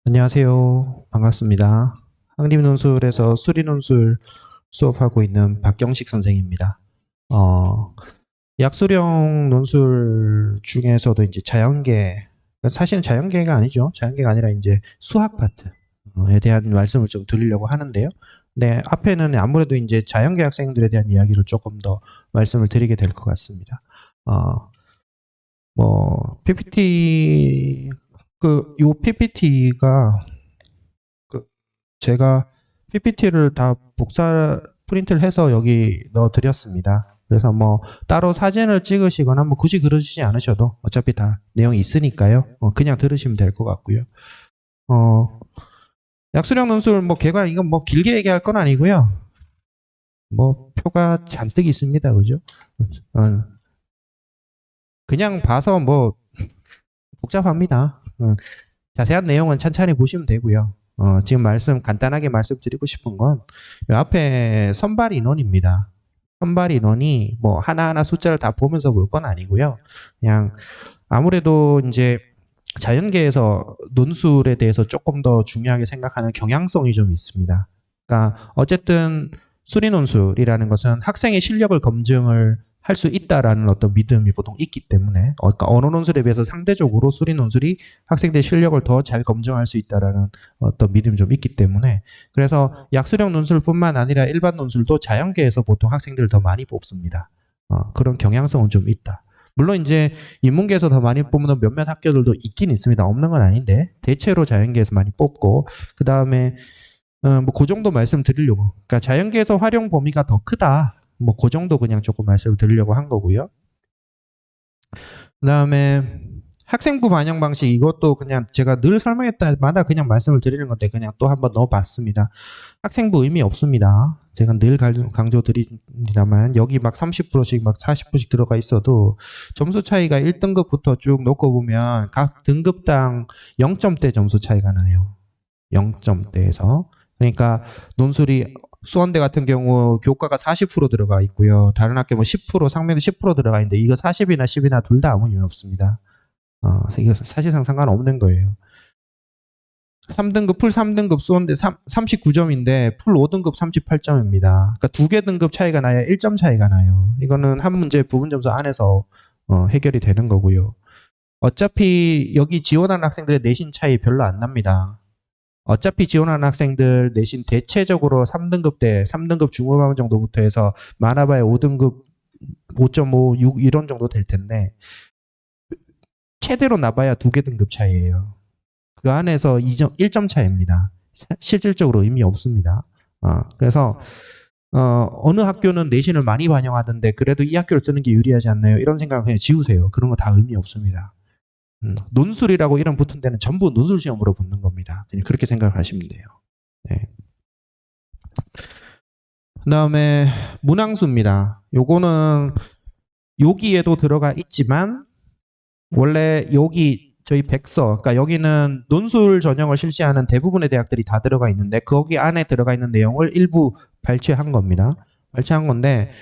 안녕하세요. 반갑습니다. 한림논술에서 수리논술 수업하고 있는 박경식 선생입니다. 약수령 논술 중에서도 이제 자연계, 사실은 자연계가 아니죠. 자연계가 아니라 이제 수학 파트에 대한 말씀을 좀 드리려고 하는데요. 네, 앞에는 아무래도 이제 자연계 학생들에 대한 이야기를 조금 더 말씀을 드리게 될 것 같습니다. PPT, 요 PPT가 제가 PPT를 다 프린트를 해서 여기 넣어 드렸습니다. 그래서 뭐 따로 사진을 찍으시거나 뭐 굳이 그러시지 않으셔도 어차피 다 내용이 있으니까요. 그냥 들으시면 될 것 같고요. 약수령 논술 뭐 개관 이건 뭐 길게 얘기할 건 아니고요. 뭐 표가 잔뜩 있습니다. 그죠? 그냥 봐서 뭐 복잡합니다. 자세한 내용은 천천히 보시면 되고요. 지금 간단하게 말씀드리고 싶은 건 앞에 선발 인원입니다. 선발 인원이 뭐 하나하나 숫자를 다 보면서 볼 건 아니고요. 그냥 아무래도 이제 자연계에서 논술에 대해서 조금 더 중요하게 생각하는 경향성이 좀 있습니다. 그러니까 어쨌든 수리 논술이라는 것은 학생의 실력을 검증을 할 수 있다라는 어떤 믿음이 보통 있기 때문에 그러니까 언어 논술에 비해서 상대적으로 수리 논술이 학생들의 실력을 더 잘 검증할 수 있다라는 어떤 믿음이 좀 있기 때문에 그래서 약수령 논술뿐만 아니라 일반 논술도 자연계에서 보통 학생들을 더 많이 뽑습니다. 그런 경향성은 좀 있다. 물론 이제 인문계에서 더 많이 뽑는 몇몇 학교들도 있긴 있습니다. 없는 건 아닌데 대체로 자연계에서 많이 뽑고 그 다음에 뭐 그 정도 말씀드리려고. 그러니까 자연계에서 활용 범위가 더 크다. 뭐 그 정도 그냥 조금 말씀을 드리려고 한 거고요. 그다음에 학생부 반영 방식 이것도 그냥 제가 늘 설명할 때마다 그냥 말씀을 드리는 건데 그냥 또 한번 넣어봤습니다. 학생부 의미 없습니다. 제가 늘 강조 드립니다만 여기 막 30%씩 막 40%씩 들어가 있어도 점수 차이가 1등급부터 쭉 놓고 보면 각 등급당 0점대 점수 차이가 나요. 0점대에서. 그러니까 논술이 수원대 같은 경우 교과가 40% 들어가 있고요. 다른 학교 뭐 10%, 상면도 10% 들어가 있는데 이거 40이나 10이나 둘 다 아무 이유 없습니다. 이거 사실상 상관없는 거예요. 3등급, 풀 3등급 수원대 39점인데 풀 5등급 38점입니다. 그러니까 두 개 등급 차이가 나야 1점 차이가 나요. 이거는 한 문제 부분 점수 안에서 해결이 되는 거고요. 어차피 여기 지원하는 학생들의 내신 차이 별로 안 납니다. 어차피 지원하는 학생들 내신 대체적으로 3등급대, 3등급 중후반 정도부터 해서 많아봐야 5등급 5.5, 6 이런 정도 될 텐데 최대로 나봐야 두 개 등급 차이예요. 그 안에서 2점, 1점 차이입니다. 실질적으로 의미 없습니다. 그래서 어느 학교는 내신을 많이 반영하던데 그래도 이 학교를 쓰는 게 유리하지 않나요? 이런 생각을 그냥 지우세요. 그런 거 다 의미 없습니다. 논술이라고 이름 붙은 데는 전부 논술 시험으로 붙는 겁니다. 그렇게 생각을 하시면 돼요. 네. 그 다음에 문항수입니다. 요거는 여기에도 들어가 있지만 원래 여기 저희 백서, 그러니까 여기는 논술 전형을 실시하는 대부분의 대학들이 다 들어가 있는데 거기 안에 들어가 있는 내용을 일부 발췌한 겁니다. 발췌한 건데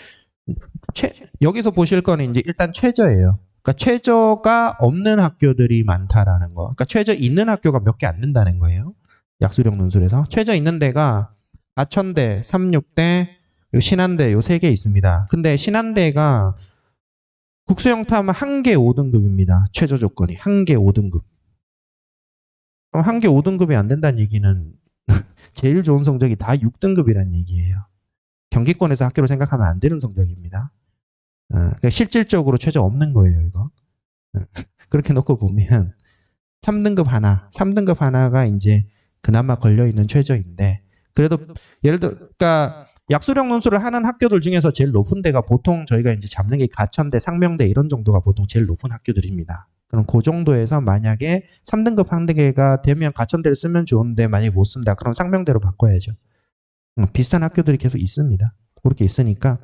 여기서 보실 거는 이제 일단 최저예요. 그러니까 최저가 없는 학교들이 많다라는 거. 그러니까 최저 있는 학교가 몇 개 안 된다는 거예요. 약수령 논술에서. 최저 있는 데가 아천대, 삼육대, 그리고 신한대 요 세 개 있습니다. 근데 신한대가 국수영탐 한 개 5등급입니다. 최저 조건이 한 개 5등급. 그럼 한 개 5등급이 안 된다는 얘기는 제일 좋은 성적이 다 6등급이라는 얘기예요. 경기권에서 학교를 생각하면 안 되는 성적입니다. 그러니까 실질적으로 최저 없는 거예요, 이거. 그렇게 놓고 보면 3등급 하나, 3등급 하나가 이제 그나마 걸려있는 최저인데 그래도 예를 들어 그러니까 약수령 논술을 하는 학교들 중에서 제일 높은 데가 보통 저희가 이제 잡는 게 가천대, 상명대 이런 정도가 보통 제일 높은 학교들입니다. 그럼 그 정도에서 만약에 3등급 한 개가 되면 가천대를 쓰면 좋은데 만약에 못 쓴다. 그럼 상명대로 바꿔야죠. 비슷한 학교들이 계속 있습니다. 그렇게 있으니까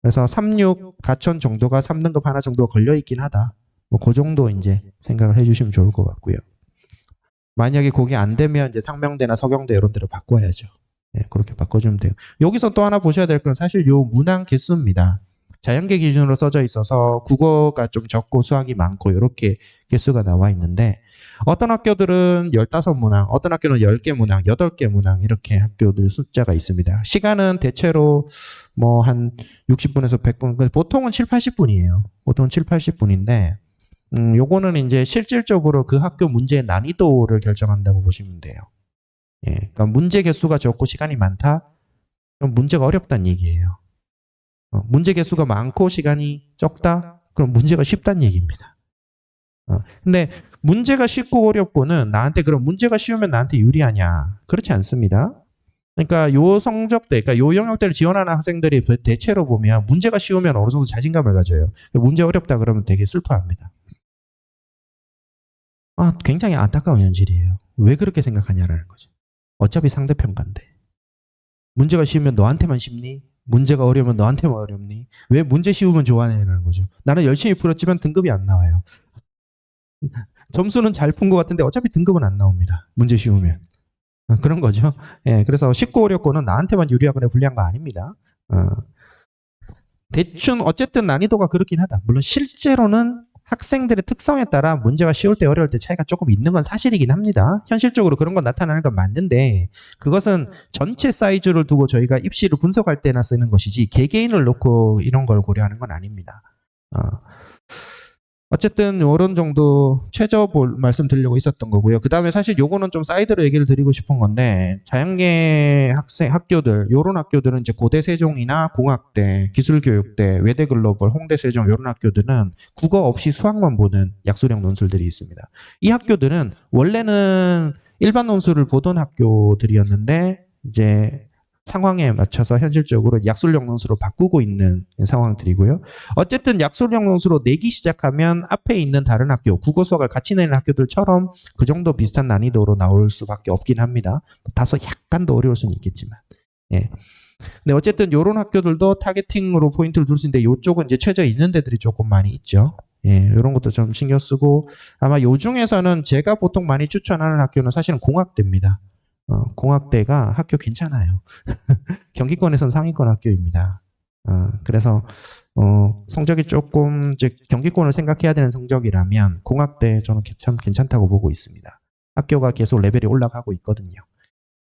그래서 36 가천 정도가 3등급 하나 정도 걸려 있긴 하다. 뭐 그 정도 이제 생각을 해주시면 좋을 것 같고요. 만약에 그게 안 되면 이제 상명대나 서경대 이런 데로 바꿔야죠. 네, 그렇게 바꿔주면 돼요. 여기서 또 하나 보셔야 될 건 사실 요 문항 개수입니다. 자연계 기준으로 써져 있어서 국어가 좀 적고 수학이 많고 이렇게 개수가 나와 있는데 어떤 학교들은 15문항, 어떤 학교는 10개 문항, 8개 문항 이렇게 학교들 숫자가 있습니다. 시간은 대체로 뭐 한 60분에서 100분, 보통은 7, 80분이에요. 보통은 7, 80분인데 요거는 이제 실질적으로 그 학교 문제의 난이도를 결정한다고 보시면 돼요. 예, 그러니까 문제 개수가 적고 시간이 많다? 그럼 문제가 어렵다는 얘기예요. 문제 개수가 많고 시간이 적다? 그럼 문제가 쉽다는 얘기입니다. 근데 문제가 쉽고 어렵고는 나한테 그럼 문제가 쉬우면 나한테 유리하냐? 그렇지 않습니다. 그러니까 요 성적대, 그러니까 요 영역대를 지원하는 학생들이 대체로 보면 문제가 쉬우면 어느 정도 자신감을 가져요. 문제 어렵다 그러면 되게 슬퍼합니다. 굉장히 안타까운 현실이에요. 왜 그렇게 생각하냐라는 거죠. 어차피 상대평가인데. 문제가 쉬우면 너한테만 쉽니? 문제가 어려우면 너한테만 어렵니? 왜 문제 쉬우면 좋아하냐는 거죠. 나는 열심히 풀었지만 등급이 안 나와요. 점수는 잘 푼 것 같은데 어차피 등급은 안 나옵니다. 문제 쉬우면. 그런 거죠. 예, 그래서 쉽고 어렵고는 나한테만 유리하거나 불리한 거 아닙니다. 대충 어쨌든 난이도가 그렇긴 하다. 물론 실제로는 학생들의 특성에 따라 문제가 쉬울 때 어려울 때 차이가 조금 있는 건 사실이긴 합니다. 현실적으로 그런 건 나타나는 건 맞는데 그것은 전체 사이즈를 두고 저희가 입시를 분석할 때나 쓰는 것이지 개개인을 놓고 이런 걸 고려하는 건 아닙니다. 어쨌든 이런 정도 최저 말씀드리려고 있었던 거고요. 그 다음에 사실 요거는 좀 사이드로 얘기를 드리고 싶은 건데 자연계 학교들, 요런 학교들은 이제 고대 세종이나 공학대, 기술교육대, 외대 글로벌, 홍대 세종 요런 학교들은 국어 없이 수학만 보는 약수령 논술들이 있습니다. 이 학교들은 원래는 일반 논술을 보던 학교들이었는데 이제 상황에 맞춰서 현실적으로 약술형 논술로 바꾸고 있는 상황들이고요. 어쨌든 약술형 논술로 내기 시작하면 앞에 있는 다른 학교, 국어 수학을 같이 내는 학교들처럼 그 정도 비슷한 난이도로 나올 수밖에 없긴 합니다. 다소 약간 더 어려울 수는 있겠지만. 예. 근데 어쨌든 이런 학교들도 타겟팅으로 포인트를 둘 수 있는데 이쪽은 이제 최저 있는 데들이 조금 많이 있죠. 예, 이런 것도 좀 신경 쓰고 아마 요 중에서는 제가 보통 많이 추천하는 학교는 사실은 공학대입니다. 공학대가 학교 괜찮아요. 경기권에선 상위권 학교입니다. 그래서 성적이 조금 이제 경기권을 생각해야 되는 성적이라면 공학대 저는 참 괜찮다고 보고 있습니다. 학교가 계속 레벨이 올라가고 있거든요.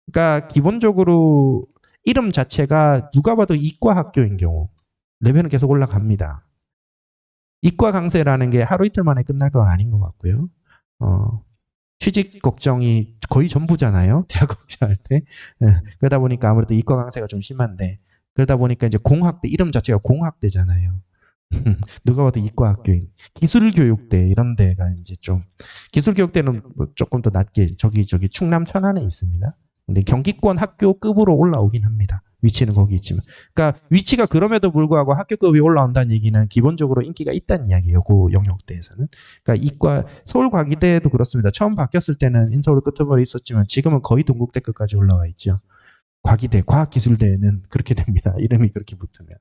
그러니까 기본적으로 이름 자체가 누가 봐도 이과 학교인 경우 레벨은 계속 올라갑니다. 이과 강세라는 게 하루 이틀 만에 끝날 건 아닌 것 같고요. 취직 걱정이 거의 전부잖아요. 대학 걱정할 때. 그러다 보니까 아무래도 이과 강세가 좀 심한데 그러다 보니까 이제 공학대 이름 자체가 공학대잖아요. 누가 봐도 이과 학교인 기술교육대 이런 데가 이제 좀 기술교육대는 뭐 조금 더 낮게 저기 충남 천안에 있습니다. 근데 경기권 학교급으로 올라오긴 합니다. 위치는 거기 있지만. 그러니까 위치가 그럼에도 불구하고 학교급이 올라온다는 얘기는 기본적으로 인기가 있다는 이야기예요. 그 영역대에서는. 그러니까 이과 서울과기대도 그렇습니다. 처음 바뀌었을 때는 인서울 끄트머리 있었지만 지금은 거의 동국대급까지 올라와 있죠. 과기대, 과학기술대는 그렇게 됩니다. 이름이 그렇게 붙으면.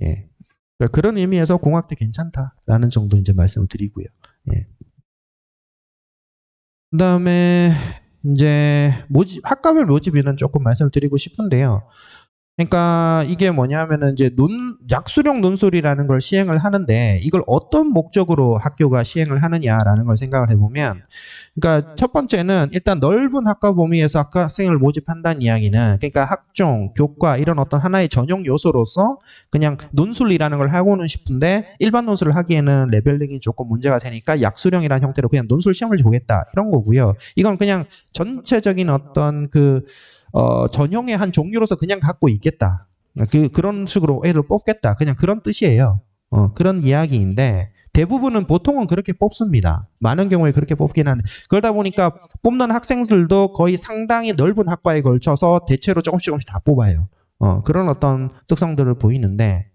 예. 그러니까 그런 의미에서 공학대 괜찮다라는 정도 이제 말씀을 드리고요. 예. 그다음에 이제 학과별 모집에는 조금 말씀을 드리고 싶은데요. 그러니까 이게 뭐냐면은 이제 약수령 논술이라는 걸 시행을 하는데 이걸 어떤 목적으로 학교가 시행을 하느냐라는 걸 생각을 해보면 그러니까 첫 번째는 일단 넓은 학과 범위에서 학생을 모집한다는 이야기는 그러니까 학종, 교과 이런 어떤 하나의 전용 요소로서 그냥 논술이라는 걸 하고는 싶은데 일반 논술을 하기에는 레벨링이 조금 문제가 되니까 약수령이라는 형태로 그냥 논술 시험을 보겠다 이런 거고요. 이건 그냥 전체적인 어떤 전형의 한 종류로서 그냥 갖고 있겠다. 그런 식으로 애를 뽑겠다. 그냥 그런 뜻이에요. 그런 이야기인데 대부분은 보통은 그렇게 뽑습니다. 많은 경우에 그렇게 뽑긴 하는데 그러다 보니까 뽑는 학생들도 거의 상당히 넓은 학과에 걸쳐서 대체로 조금씩 다 뽑아요. 그런 어떤 특성들을 보이는데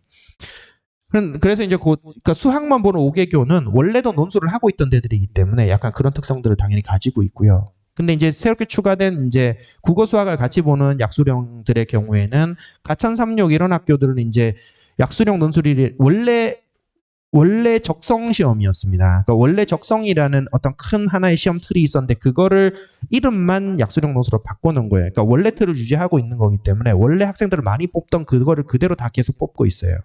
그래서 이제 그러니까 수학만 보는 5개교는 원래도 논술을 하고 있던 데들이기 때문에 약간 그런 특성들을 당연히 가지고 있고요. 근데 이제 새롭게 추가된 이제 국어 수학을 같이 보는 약수령들의 경우에는 가천 36 이런 학교들은 이제 약수령 논술이 원래 적성 시험이었습니다. 그러니까 원래 적성이라는 어떤 큰 하나의 시험 틀이 있었는데 그거를 이름만 약수령 논술로 바꿔놓은 거예요. 그러니까 원래 틀을 유지하고 있는 거기 때문에 원래 학생들을 많이 뽑던 그거를 그대로 다 계속 뽑고 있어요.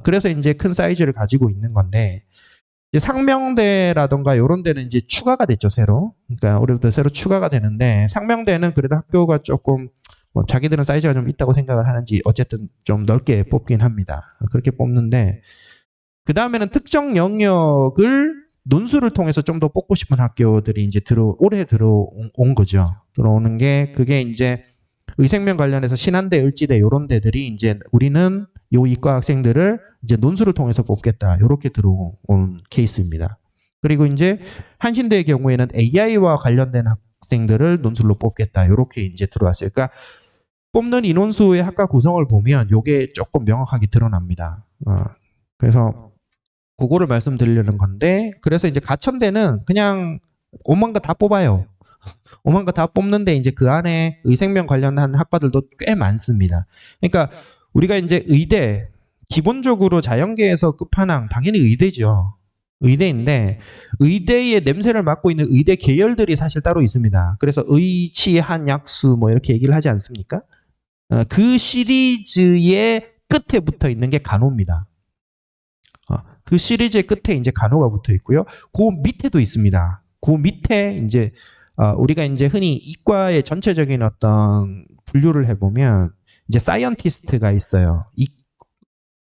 그래서 이제 큰 사이즈를 가지고 있는 건데, 이제 상명대라던가 이런 데는 이제 추가가 됐죠, 새로. 그러니까 올해부터 새로 추가가 되는데, 상명대는 그래도 학교가 조금 뭐 자기들은 사이즈가 좀 있다고 생각을 하는지 어쨌든 좀 넓게 뽑긴 합니다. 그렇게 뽑는데, 그 다음에는 특정 영역을 논술을 통해서 좀 더 뽑고 싶은 학교들이 이제 올해 들어온 거죠. 들어오는 게 그게 이제 의생명 관련해서 신한대, 을지대 이런 데들이 이제 우리는 요 이과 학생들을 이제 논술을 통해서 뽑겠다. 이렇게 들어온 케이스입니다. 그리고 이제 한신대의 경우에는 AI와 관련된 학생들을 논술로 뽑겠다. 이렇게 이제 들어왔어요. 그러니까 뽑는 인원수의 학과 구성을 보면 요게 조금 명확하게 드러납니다. 그래서 그거를 말씀드리려는 건데, 그래서 이제 가천대는 그냥 오만 거 다 뽑아요. 오만 거 다 뽑는데 이제 그 안에 의생명 관련한 학과들도 꽤 많습니다. 그러니까 우리가 이제 의대, 기본적으로 자연계에서 끝판왕 당연히 의대죠. 의대인데 의대의 냄새를 맡고 있는 의대 계열들이 사실 따로 있습니다. 그래서 의치, 한, 약수 뭐 이렇게 얘기를 하지 않습니까? 그 시리즈의 끝에 붙어 있는 게 간호입니다. 그 시리즈의 끝에 이제 간호가 붙어 있고요. 그 밑에도 있습니다. 그 밑에 이제 우리가 이제 흔히 이과의 전체적인 어떤 분류를 해보면 이제 사이언티스트가 있어요.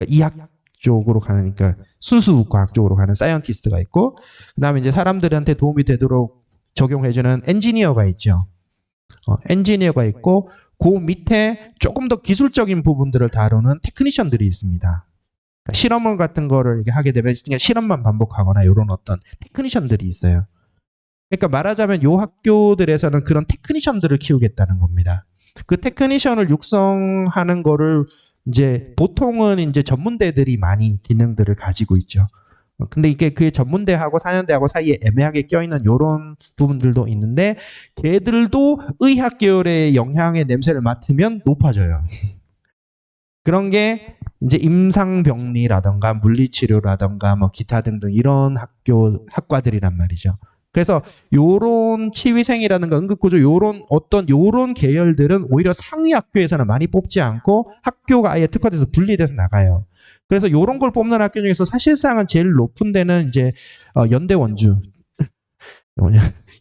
이학 쪽으로 가는, 그러니까 순수 과학 쪽으로 가는 사이언티스트가 있고, 그다음에 이제 사람들한테 도움이 되도록 적용해주는 엔지니어가 있죠. 엔지니어가 있고, 그 밑에 조금 더 기술적인 부분들을 다루는 테크니션들이 있습니다. 실험을 같은 거를 이렇게 하게 되면 그냥 실험만 반복하거나 이런 어떤 테크니션들이 있어요. 그러니까 말하자면 요 학교들에서는 그런 테크니션들을 키우겠다는 겁니다. 그 테크니션을 육성하는 거를 이제 보통은 이제 전문대들이 많이 기능들을 가지고 있죠. 근데 이게 그 전문대하고 4년대하고 사이에 애매하게 껴있는 이런 부분들도 있는데, 걔들도 의학 계열의 영향의 냄새를 맡으면 높아져요. 그런 게 이제 임상병리라던가 물리치료라던가 뭐 기타 등등 이런 학과들이란 말이죠. 그래서 요런 치위생이라든가 응급구조 요런 계열들은 오히려 상위 학교에서는 많이 뽑지 않고 학교가 아예 특화돼서 분리돼서 나가요. 그래서 요런 걸 뽑는 학교 중에서 사실상은 제일 높은 데는 이제 연대 원주.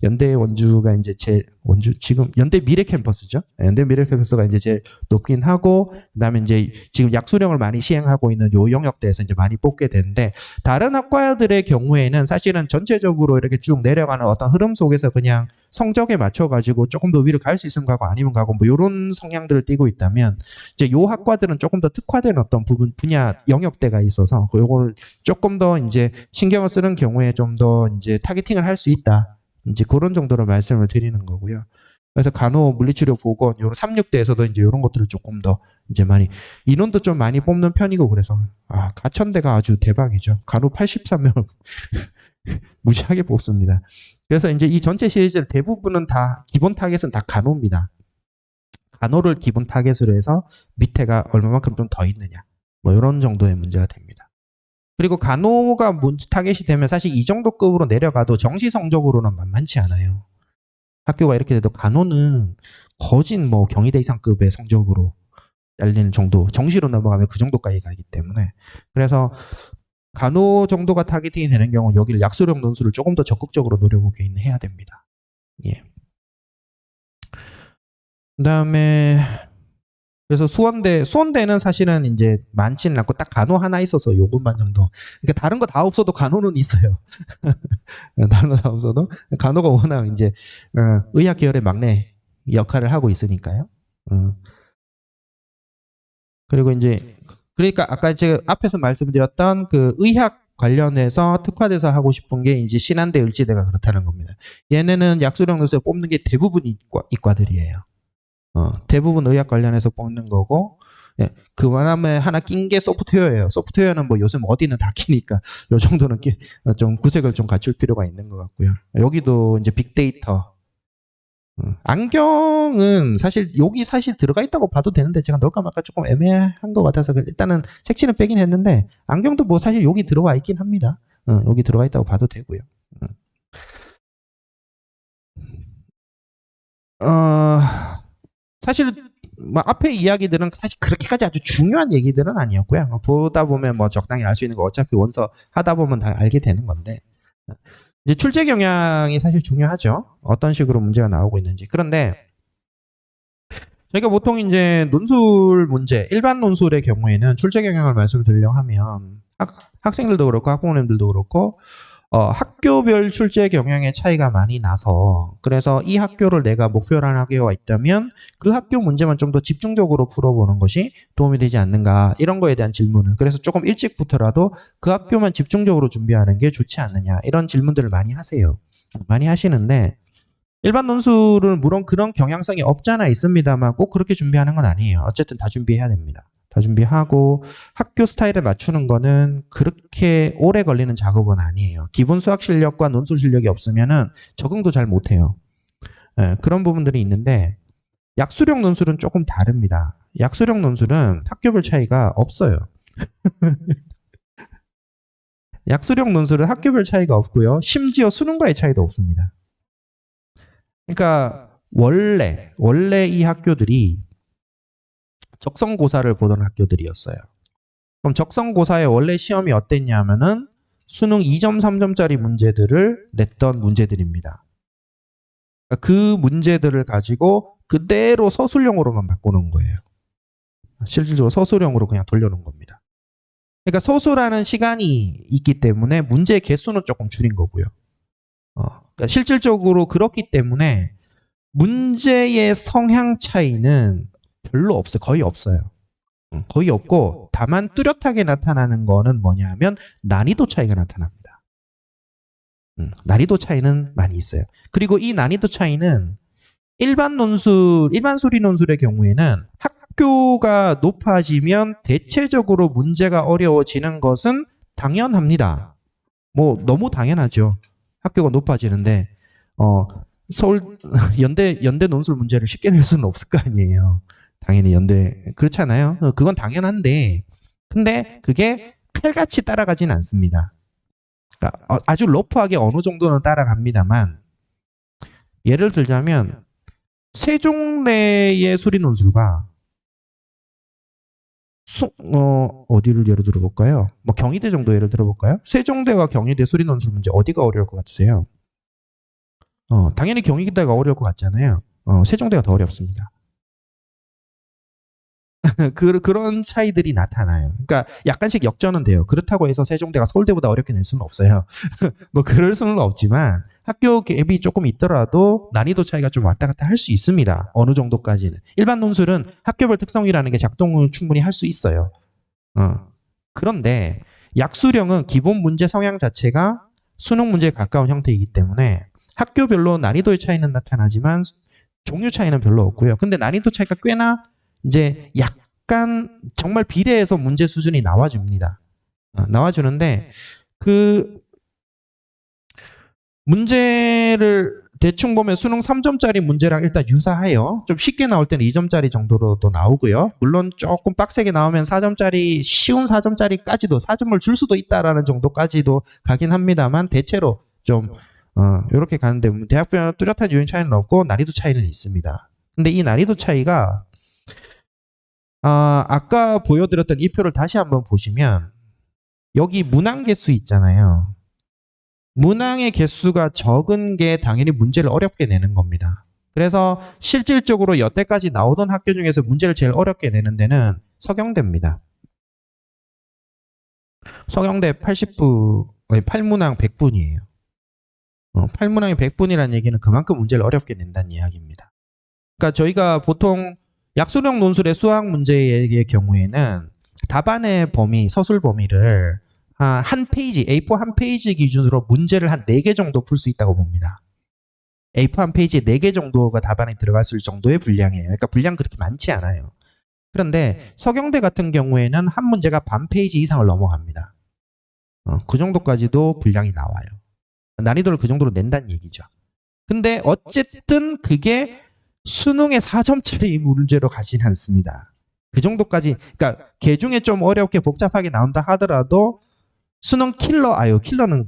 연대 원주가 이제 원주 지금 연대 미래 캠퍼스죠. 연대 미래 캠퍼스가 이제 제일 높긴 하고, 그다음에 이제 지금 약수령을 많이 시행하고 있는 요 영역대에서 이제 많이 뽑게 되는데, 다른 학과들의 경우에는 사실은 전체적으로 이렇게 쭉 내려가는 어떤 흐름 속에서 그냥 성적에 맞춰 가지고 조금 더 위로 갈 수 있으면 가고 아니면 가고 뭐 이런 성향들을 띠고 있다면, 이제 요 학과들은 조금 더 특화된 어떤 분야 영역대가 있어서 요걸 조금 더 이제 신경을 쓰는 경우에 좀 더 이제 타겟팅을 할 수 있다. 이제 그런 정도로 말씀을 드리는 거고요. 그래서 간호, 물리치료, 보건 요런 3,6대에서도 이제 이런 것들을 조금 더 이제 많이 인원도 좀 많이 뽑는 편이고, 그래서 가천대가 아주 대박이죠. 간호 83명 무지하게 뽑습니다. 그래서 이제 이 전체 시리즈 대부분은 다 기본 타겟은 다 간호입니다. 간호를 기본 타겟으로 해서 밑에가 얼마만큼 좀 더 있느냐, 뭐 이런 정도의 문제가 됩니다. 그리고 간호가 타겟이 되면 사실 이 정도 급으로 내려가도 정시 성적으로는 만만치 않아요. 학교가 이렇게 돼도 간호는 거진 뭐 경희대 이상급의 성적으로 잘리는 정도, 정시로 넘어가면 그 정도까지 가기 때문에, 그래서 간호 정도가 타겟팅이 되는 경우 여기를 약수령 논술을 조금 더 적극적으로 노려보긴 해야 됩니다. 예. 그다음에 그래서 수원대는 사실은 이제 많지는 않고 딱 간호 하나 있어서 요것만 정도. 그러니까 다른 거 다 없어도 간호는 있어요. 다른 거 다 없어도 간호가 워낙 이제 의학 계열의 막내 역할을 하고 있으니까요. 그리고 이제 그러니까 아까 제가 앞에서 말씀드렸던 그 의학 관련해서 특화돼서 하고 싶은 게 이제 신한대, 을지대가 그렇다는 겁니다. 얘네는 약수령 논술 뽑는 게 대부분 이과들이에요. 대부분 의학 관련해서 뽑는 거고, 예, 그만하면 하나 낀 게 소프트웨어예요. 소프트웨어는 뭐 요즘 어디는 다 끼니까 요 정도는 좀 구색을 좀 갖출 필요가 있는 것 같고요. 여기도 이제 빅데이터. 안경은 사실 여기 사실 들어가 있다고 봐도 되는데 제가 넣을까 말까 조금 애매한 것 같아서 일단은 색칠은 빼긴 했는데, 안경도 뭐 사실 여기 들어와 있긴 합니다. 여기 들어가 있다고 봐도 되고요. 사실 뭐 앞에 이야기들은 사실 그렇게까지 아주 중요한 얘기들은 아니었고요. 보다 보면 뭐 적당히 알 수 있는 거 어차피 원서 하다 보면 다 알게 되는 건데 이제 출제 경향이 사실 중요하죠. 어떤 식으로 문제가 나오고 있는지. 그런데 저희가 보통 이제 논술 문제, 일반 논술의 경우에는 출제 경향을 말씀드리려고 하면 학생들도 그렇고 학부모님들도 그렇고 학교별 출제 경향의 차이가 많이 나서 그래서 이 학교를 내가 목표로 하는 학교가 있다면 그 학교 문제만 좀 더 집중적으로 풀어보는 것이 도움이 되지 않는가 이런 거에 대한 질문을 그래서 조금 일찍부터라도 그 학교만 집중적으로 준비하는 게 좋지 않느냐 이런 질문들을 많이 하세요. 많이 하시는데 일반 논술은 물론 그런 경향성이 없잖아 있습니다만 꼭 그렇게 준비하는 건 아니에요. 어쨌든 다 준비해야 됩니다. 다 준비하고 학교 스타일에 맞추는 거는 그렇게 오래 걸리는 작업은 아니에요. 기본 수학 실력과 논술 실력이 없으면은 적응도 잘 못해요. 그런 부분들이 있는데 약수령 논술은 조금 다릅니다. 약수령 논술은 학교별 차이가 없어요. 약수령 논술은 학교별 차이가 없고요. 심지어 수능과의 차이도 없습니다. 그러니까 원래 이 학교들이 적성고사를 보던 학교들이었어요. 그럼 적성고사의 원래 시험이 어땠냐면은 수능 2점, 3점짜리 문제들을 냈던 문제들입니다. 그 문제들을 가지고 그대로 서술형으로만 바꿔놓은 거예요. 실질적으로 서술형으로 그냥 돌려놓은 겁니다. 그러니까 서술하는 시간이 있기 때문에 문제 개수는 조금 줄인 거고요. 그러니까 실질적으로 그렇기 때문에 문제의 성향 차이는 별로 없어요. 거의 없어요. 거의 없고 다만 뚜렷하게 나타나는 거는 뭐냐면 난이도 차이가 나타납니다. 난이도 차이는 많이 있어요. 그리고 이 난이도 차이는 일반 수리 논술의 경우에는 학교가 높아지면 대체적으로 문제가 어려워지는 것은 당연합니다. 뭐 너무 당연하죠. 학교가 높아지는데 서울 연대 논술 문제를 쉽게 낼 수는 없을 거 아니에요. 당연히 연대 그렇잖아요. 그건 당연한데 근데 그게 펠같이 따라가진 않습니다. 그러니까 아주 러프하게 어느 정도는 따라갑니다만 예를 들자면 세종대의 수리 논술과 어디를 예를 들어볼까요? 뭐 경희대 정도 예를 들어볼까요? 세종대와 경희대 수리 논술 문제 어디가 어려울 것 같으세요? 당연히 경희대가 어려울 것 같잖아요. 세종대가 더 어렵습니다. 그런 차이들이 나타나요. 그러니까 약간씩 역전은 돼요. 그렇다고 해서 세종대가 서울대보다 어렵게 낼 수는 없어요. 뭐 그럴 수는 없지만 학교 갭이 조금 있더라도 난이도 차이가 좀 왔다 갔다 할 수 있습니다. 어느 정도까지는. 일반 논술은 학교별 특성이라는 게 작동을 충분히 할 수 있어요. 그런데 약수령은 기본 문제 성향 자체가 수능 문제에 가까운 형태이기 때문에 학교별로 난이도의 차이는 나타나지만 종류 차이는 별로 없고요. 근데 난이도 차이가 꽤나 이제 약간 정말 비례해서 문제 수준이 나와줍니다. 나와주는데 그 문제를 대충 보면 수능 3점짜리 문제랑 일단 유사해요. 좀 쉽게 나올 때는 2점짜리 정도로도 나오고요. 물론 조금 빡세게 나오면 4점짜리 쉬운 4점짜리까지도 4점을 줄 수도 있다라는 정도까지도 가긴 합니다만 대체로 좀 이렇게 가는데 대학별로 뚜렷한 요인 차이는 없고 난이도 차이는 있습니다. 근데 이 난이도 차이가 아까 보여드렸던 이 표를 다시 한번 보시면 여기 문항 개수 있잖아요. 문항의 개수가 적은 게 당연히 문제를 어렵게 내는 겁니다. 그래서 실질적으로 여태까지 나오던 학교 중에서 문제를 제일 어렵게 내는 데는 서경대입니다. 서경대 80분, 8문항 100분이에요. 8문항이 100분이라는 얘기는 그만큼 문제를 어렵게 낸다는 이야기입니다. 그러니까 저희가 보통 약수령 논술의 수학 문제의 경우에는 답안의 범위, 서술 범위를 한 페이지, A4 한 페이지 기준으로 문제를 한 4개 정도 풀 수 있다고 봅니다. A4 한 페이지에 4개 정도가 답안에 들어갔을 정도의 분량이에요. 그러니까 분량 그렇게 많지 않아요. 그런데 서경대 같은 경우에는 한 문제가 반 페이지 이상을 넘어갑니다. 그 정도까지도 분량이 나와요. 난이도를 그 정도로 낸다는 얘기죠. 근데 어쨌든 그게 수능의 4점짜리 문제로 가진 않습니다. 그 정도까지, 그러니까 개 중에 좀 어렵게 복잡하게 나온다 하더라도 수능 킬러는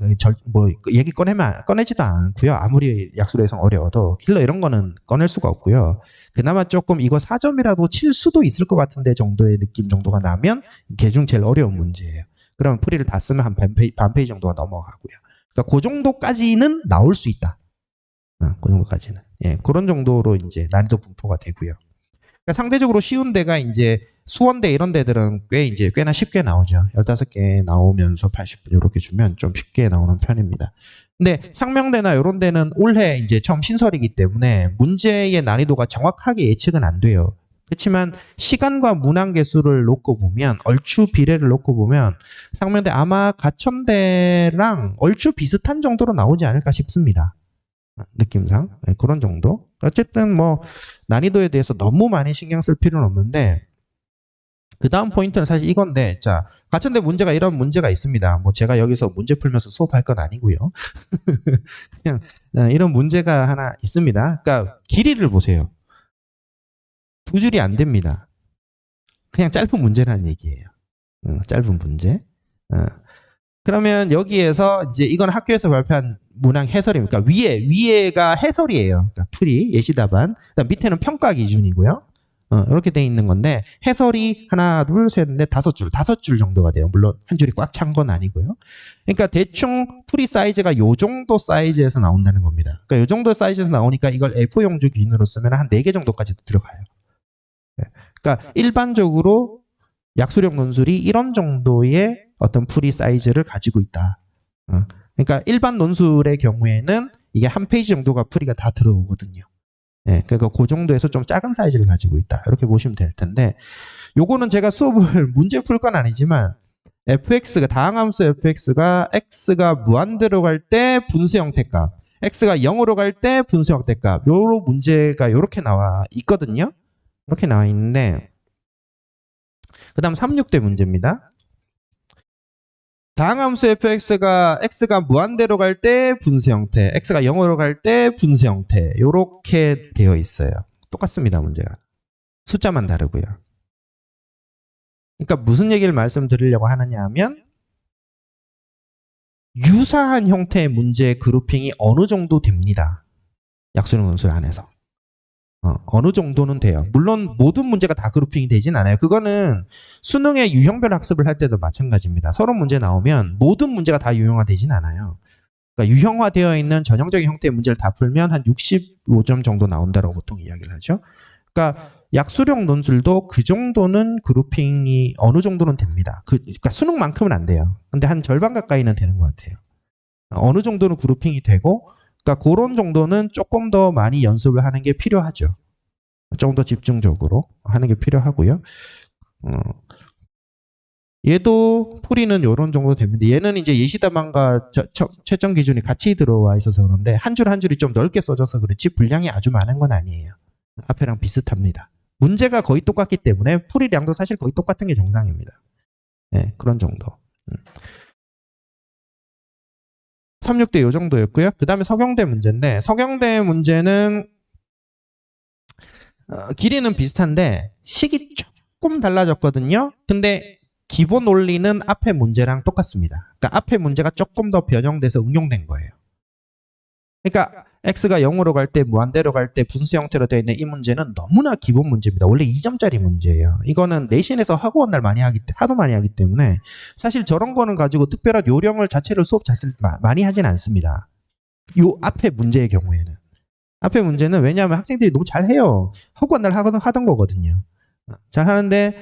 얘기 꺼내지도 않고요. 아무리 약술에서 어려워도 킬러 이런 거는 꺼낼 수가 없고요. 그나마 조금 이거 4점이라도 칠 수도 있을 것 같은데 정도의 느낌 정도가 나면 개중 제일 어려운 문제예요. 그러면 풀이를 다 쓰면 한 반 페이지 정도가 넘어가고요. 그러니까 그 정도까지는 나올 수 있다. 그 정도까지는. 예, 그런 정도로 이제 난이도 분포가 되고요. 그러니까 상대적으로 쉬운 데가 이제 수원대 이런 데들은 꽤나 쉽게 나오죠. 15개 나오면서 80분 이렇게 주면 좀 쉽게 나오는 편입니다. 근데 상명대나 이런 데는 올해 이제 처음 신설이기 때문에 문제의 난이도가 정확하게 예측은 안 돼요. 그렇지만 시간과 문항 개수를 놓고 보면 얼추 비례를 놓고 보면 상명대 아마 가천대랑 얼추 비슷한 정도로 나오지 않을까 싶습니다. 느낌상 그런 정도. 어쨌든 뭐 난이도에 대해서 너무 많이 신경 쓸 필요는 없는데 그 다음 포인트는 사실 이건데, 자, 가천대 문제가 이런 문제가 있습니다. 뭐 제가 여기서 문제 풀면서 수업할 건 아니고요. 그냥 이런 문제가 하나 있습니다. 그러니까 길이를 보세요. 2줄이 안 됩니다. 그냥 짧은 문제라는 얘기예요. 짧은 문제. 그러면 여기에서 이제 이건 학교에서 발표한 문항 해설입니다. 그러니까 위에가 해설이에요. 그러니까 풀이 예시답안. 그다음 밑에는 평가 기준이고요. 이렇게 돼 있는 건데 해설이 하나, 둘, 셋, 넷, 5줄 정도가 돼요. 물론 한 줄이 꽉 찬 건 아니고요. 그러니까 대충 풀이 사이즈가 요 정도 사이즈에서 나온다는 겁니다. 그러니까 요 정도 사이즈에서 나오니까 이걸 A4 용지 기준으로 쓰면 한 4개 정도까지도 들어가요. 그러니까 일반적으로 약수력 논술이 이런 정도의 어떤 풀이 사이즈를 가지고 있다. 그러니까 일반 논술의 경우에는 이게 한 페이지 정도가 풀이가 다 들어오거든요. 예, 그러니까 그 정도에서 좀 작은 사이즈를 가지고 있다. 이렇게 보시면 될 텐데, 요거는 제가 수업을 문제 풀 건 아니지만, 다항함수 fx가 x가 무한대로 갈 때 분수 형태값, x가 0으로 갈 때 분수 형태값, 요런 문제가 요렇게 나와 있거든요. 이렇게 나와 있는데, 그 다음 36대 문제입니다. 다항함수 fx가 x가 무한대로 갈 때 분수 형태, x가 0으로 갈 때 분수 형태 이렇게 되어 있어요. 똑같습니다. 문제가. 숫자만 다르고요. 그러니까 무슨 얘기를 말씀드리려고 하느냐 하면 유사한 형태의 문제의 그룹핑이 어느 정도 됩니다. 약수능 논술 안에서. 어느 정도는 돼요. 물론 모든 문제가 다 그룹핑이 되진 않아요. 그거는 수능의 유형별 학습을 할 때도 마찬가지입니다. 서로 문제 나오면 모든 문제가 다 유형화되진 않아요. 그러니까 유형화되어 있는 전형적인 형태의 문제를 다 풀면 한 65점 정도 나온다고 보통 이야기를 하죠. 그러니까 약수력 논술도 그 정도는 그룹핑이 어느 정도는 됩니다. 그러니까 수능만큼은 안 돼요. 근데 한 절반 가까이는 되는 것 같아요. 어느 정도는 그룹핑이 되고 그러니까 그런 정도는 조금 더 많이 연습을 하는 게 필요하죠. 좀 더 집중적으로 하는 게 필요하고요. 얘도 풀이는 이런 정도 됩니다. 얘는 이제 예시답안과 채점 기준이 같이 들어와 있어서 그런데 한 줄 한 줄이 좀 넓게 써져서 그렇지 분량이 아주 많은 건 아니에요. 앞에랑 비슷합니다. 문제가 거의 똑같기 때문에 풀이량도 사실 거의 똑같은 게 정상입니다. 네, 그런 정도. 36대 요 정도였고요. 그 다음에 서경대 문제인데 서경대 문제는 길이는 비슷한데 식이 조금 달라졌거든요. 근데 기본 원리는 앞에 문제랑 똑같습니다. 그러니까 앞에 문제가 조금 더 변형돼서 응용된 거예요. 그러니까 x가 0으로 갈 때 무한대로 갈 때 분수 형태로 되어 있는 이 문제는 너무나 기본 문제입니다. 원래 2점짜리 문제예요. 이거는 내신에서 하고 온 날 하도 많이 하기 때문에 사실 저런 거는 가지고 특별한 요령을 자체를 수업 자체를 많이 하진 않습니다. 요 앞에 문제의 경우에는. 앞에 문제는 왜냐하면 학생들이 너무 잘해요. 하고 온 날 하던 거거든요. 잘 하는데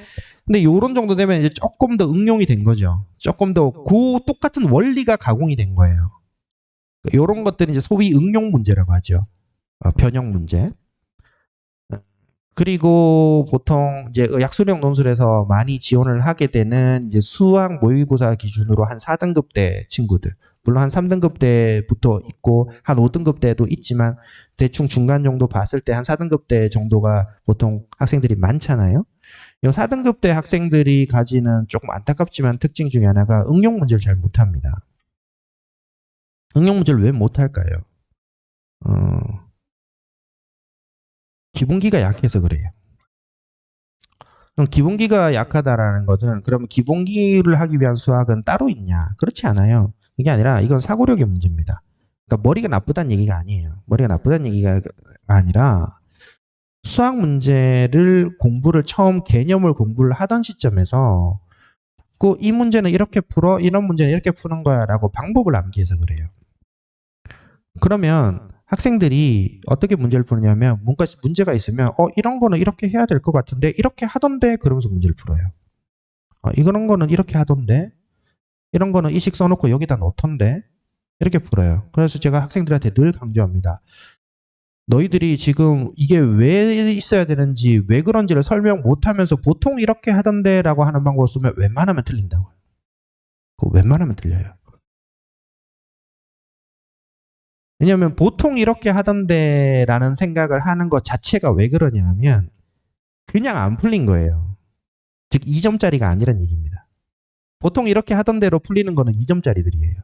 근데 요런 정도 되면 이제 조금 더 응용이 된 거죠. 조금 더 똑같은 원리가 가공이 된 거예요. 이런 것들이 이제 소위 응용 문제라고 하죠. 변형 문제. 그리고 보통 이제 약수력 논술에서 많이 지원을 하게 되는 이제 수학 모의고사 기준으로 한 4등급 대 친구들. 물론 한 3등급 대부터 있고 한 5등급 대도 있지만 대충 중간 정도 봤을 때 한 4등급 대 정도가 보통 학생들이 많잖아요. 이 4등급 대 학생들이 가지는 조금 안타깝지만 특징 중에 하나가 응용 문제를 잘 못합니다. 응용 문제를 왜 못할까요? 기본기가 약해서 그래요. 그럼 기본기가 약하다라는 것은 그러면 기본기를 하기 위한 수학은 따로 있냐? 그렇지 않아요. 이게 아니라 이건 사고력의 문제입니다. 그러니까 머리가 나쁘다는 얘기가 아니에요. 머리가 나쁘다는 얘기가 아니라 수학 문제를 공부를 처음 개념을 공부를 하던 시점에서 꼭 이 문제는 이렇게 풀어, 이런 문제는 이렇게 푸는 거야라고 방법을 암기해서 그래요. 그러면 학생들이 어떻게 문제를 푸느냐면 뭔가 문제가 있으면 이런 거는 이렇게 해야 될 것 같은데 이렇게 하던데 그러면서 문제를 풀어요. 이런 거는 이렇게 하던데 이런 거는 이식 써놓고 여기다 넣던데 이렇게 풀어요. 그래서 제가 학생들한테 늘 강조합니다. 너희들이 지금 이게 왜 있어야 되는지 왜 그런지를 설명 못하면서 보통 이렇게 하던데라고 하는 방법을 쓰면 웬만하면 틀린다고요. 웬만하면 틀려요. 왜냐하면 보통 이렇게 하던데라는 생각을 하는 것 자체가 왜 그러냐면 그냥 안 풀린 거예요. 즉 2점짜리가 아니란 얘기입니다. 보통 이렇게 하던 대로 풀리는 거는 2점짜리들이에요.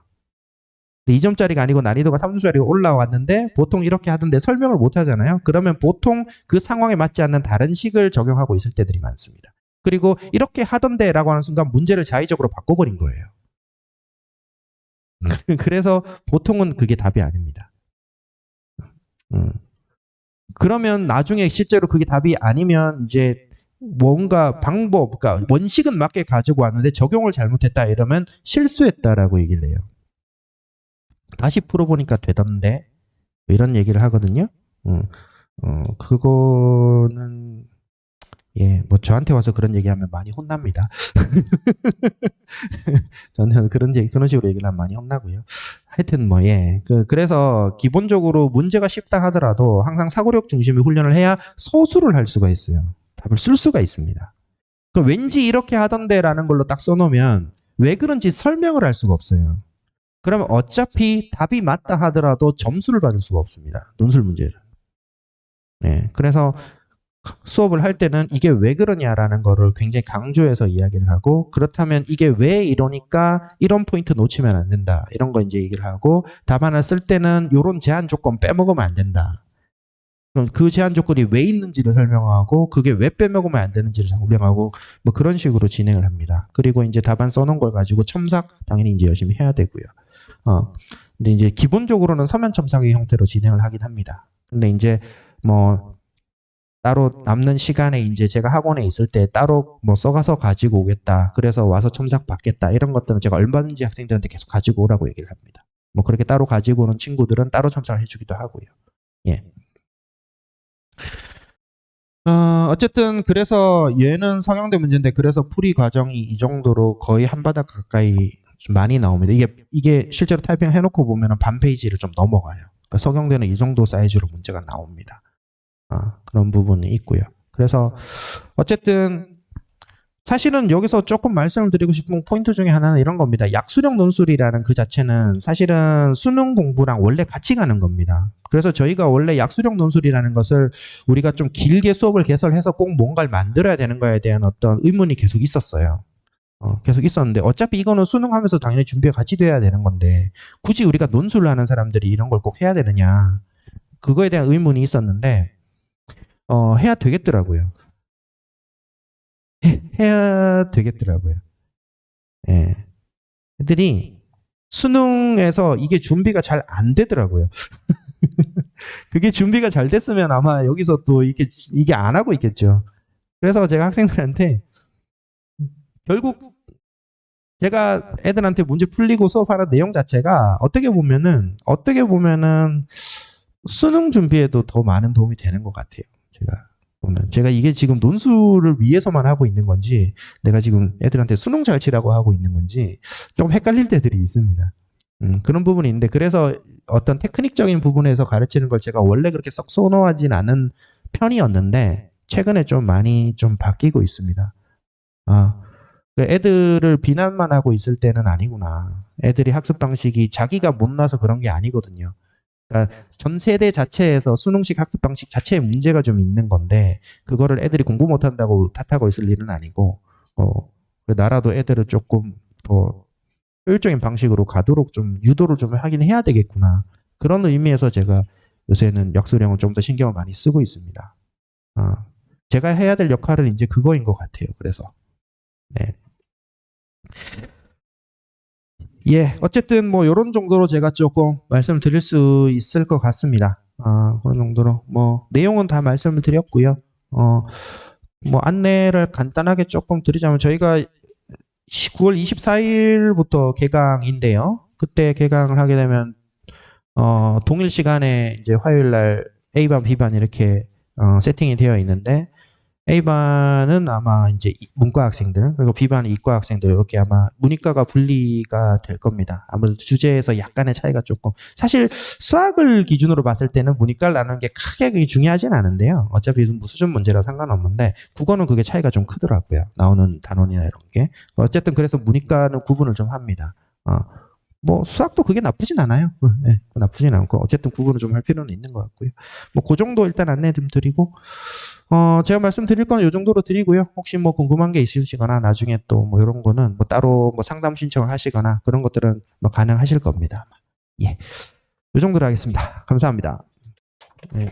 2점짜리가 아니고 난이도가 3점짜리가 올라왔는데 보통 이렇게 하던데 설명을 못 하잖아요. 그러면 보통 그 상황에 맞지 않는 다른 식을 적용하고 있을 때들이 많습니다. 그리고 이렇게 하던데라고 하는 순간 문제를 자의적으로 바꿔버린 거예요. 그래서 보통은 그게 답이 아닙니다. 그러면 나중에 실제로 그게 답이 아니면 이제 뭔가 방법, 그러니까 원식은 맞게 가지고 왔는데 적용을 잘못했다 이러면 실수했다라고 얘기를 해요. 다시 풀어보니까 되던데 이런 얘기를 하거든요. 그거는 뭐 저한테 와서 그런 얘기하면 많이 혼납니다. 저는 그런 식으로 얘기를 하면 많이 혼나고요. 하여튼 그래서 기본적으로 문제가 쉽다 하더라도 항상 사고력 중심의 훈련을 해야 소수를 할 수가 있어요. 답을 쓸 수가 있습니다. 그럼 왠지 이렇게 하던데라는 걸로 딱 써놓으면 왜 그런지 설명을 할 수가 없어요. 그러면 어차피 답이 맞다 하더라도 점수를 받을 수가 없습니다. 논술 문제를. 네, 그래서 수업을 할 때는 이게 왜 그러냐라는 거를 굉장히 강조해서 이야기를 하고 그렇다면 이게 왜 이러니까 이런 포인트 놓치면 안 된다. 이런 거 이제 얘기를 하고 답안을 쓸 때는 이런 제한 조건 빼먹으면 안 된다. 그럼 그 제한 조건이 왜 있는지를 설명하고 그게 왜 빼먹으면 안 되는지를 설명하고 뭐 그런 식으로 진행을 합니다. 그리고 이제 답안 써놓은 걸 가지고 첨삭 당연히 이제 열심히 해야 되고요. 근데 이제 기본적으로는 서면 첨삭의 형태로 진행을 하긴 합니다. 근데 이제 뭐 따로 남는 시간에 이제 제가 학원에 있을 때 따로 뭐 써가서 가지고 오겠다. 그래서 와서 첨삭 받겠다. 이런 것들은 제가 얼마든지 학생들한테 계속 가지고 오라고 얘기를 합니다. 뭐 그렇게 따로 가지고 오는 친구들은 따로 첨삭을 해주기도 하고요. 예. 어쨌든 그래서 얘는 성형대 문제인데 그래서 풀이 과정이 이 정도로 거의 한 바닥 가까이 좀 많이 나옵니다. 이게 실제로 타이핑 해놓고 보면 반 페이지를 좀 넘어가요. 그러니까 성형대는 이 정도 사이즈로 문제가 나옵니다. 그런 부분이 있고요. 그래서 어쨌든 사실은 여기서 조금 말씀을 드리고 싶은 포인트 중에 하나는 이런 겁니다. 약수령 논술이라는 그 자체는 사실은 수능 공부랑 원래 같이 가는 겁니다. 그래서 저희가 원래 약수령 논술이라는 것을 우리가 좀 길게 수업을 개설해서 꼭 뭔가를 만들어야 되는 거에 대한 어떤 의문이 계속 있었어요. 계속 있었는데 어차피 이거는 수능하면서 당연히 준비가 같이 돼야 되는 건데 굳이 우리가 논술을 하는 사람들이 이런 걸 꼭 해야 되느냐 그거에 대한 의문이 있었는데 해야 되겠더라고요. 해야 되겠더라고요. 예. 애들이 수능에서 이게 준비가 잘 안 되더라고요. 그게 준비가 잘 됐으면 아마 여기서 또 이게 안 하고 있겠죠. 그래서 제가 학생들한테 결국 제가 애들한테 문제 풀리고 수업하는 내용 자체가 어떻게 보면은 수능 준비에도 더 많은 도움이 되는 것 같아요. 제가 이게 지금 논술을 위해서만 하고 있는 건지 내가 지금 애들한테 수능 잘 치라고 하고 있는 건지 좀 헷갈릴 때들이 있습니다. 그런 부분이 있는데 그래서 어떤 테크닉적인 부분에서 가르치는 걸 제가 원래 그렇게 썩 선호하진 않은 편이었는데 최근에 좀 많이 좀 바뀌고 있습니다. 애들을 비난만 하고 있을 때는 아니구나. 애들이 학습 방식이 자기가 못나서 그런 게 아니거든요. 그러니까 전 세대 자체에서 수능식 학습 방식 자체에 문제가 좀 있는 건데 그거를 애들이 공부 못한다고 탓하고 있을 일은 아니고 그 나라도 애들을 조금 더 효율적인 방식으로 가도록 좀 유도를 좀 하긴 해야 되겠구나. 그런 의미에서 제가 요새는 약수령을 좀 더 신경을 많이 쓰고 있습니다. 제가 해야 될 역할은 이제 그거인 것 같아요. 그래서 네. 예, 어쨌든 뭐 이런 정도로 제가 조금 말씀을 드릴 수 있을 것 같습니다. 그런 정도로 뭐 내용은 다 말씀을 드렸고요. 뭐 안내를 간단하게 조금 드리자면 저희가 9월 24일부터 개강인데요. 그때 개강을 하게 되면 동일 시간에 이제 화요일 날 A반, B반 이렇게 세팅이 되어 있는데 A반은 아마 이제 문과 학생들, 그리고 B반은 이과 학생들, 이렇게 아마 문이과가 분리가 될 겁니다. 아무래도 주제에서 약간의 차이가 조금. 사실 수학을 기준으로 봤을 때는 문이과를 나누는 게 크게 그게 중요하진 않은데요. 어차피 뭐 수준 문제라 상관없는데, 국어는 그게 차이가 좀 크더라고요. 나오는 단원이나 이런 게. 어쨌든 그래서 문이과는 구분을 좀 합니다. 뭐 수학도 그게 나쁘진 않아요. 네, 나쁘진 않고 어쨌든 구분을 좀 할 필요는 있는 것 같고요. 뭐 그 정도 일단 안내 좀 드리고 제가 말씀드릴 거는 이 정도로 드리고요. 혹시 뭐 궁금한 게 있으시거나 나중에 또 뭐 이런 거는 뭐 따로 뭐 상담 신청을 하시거나 그런 것들은 뭐 가능하실 겁니다. 예, 이 정도로 하겠습니다. 감사합니다. 네.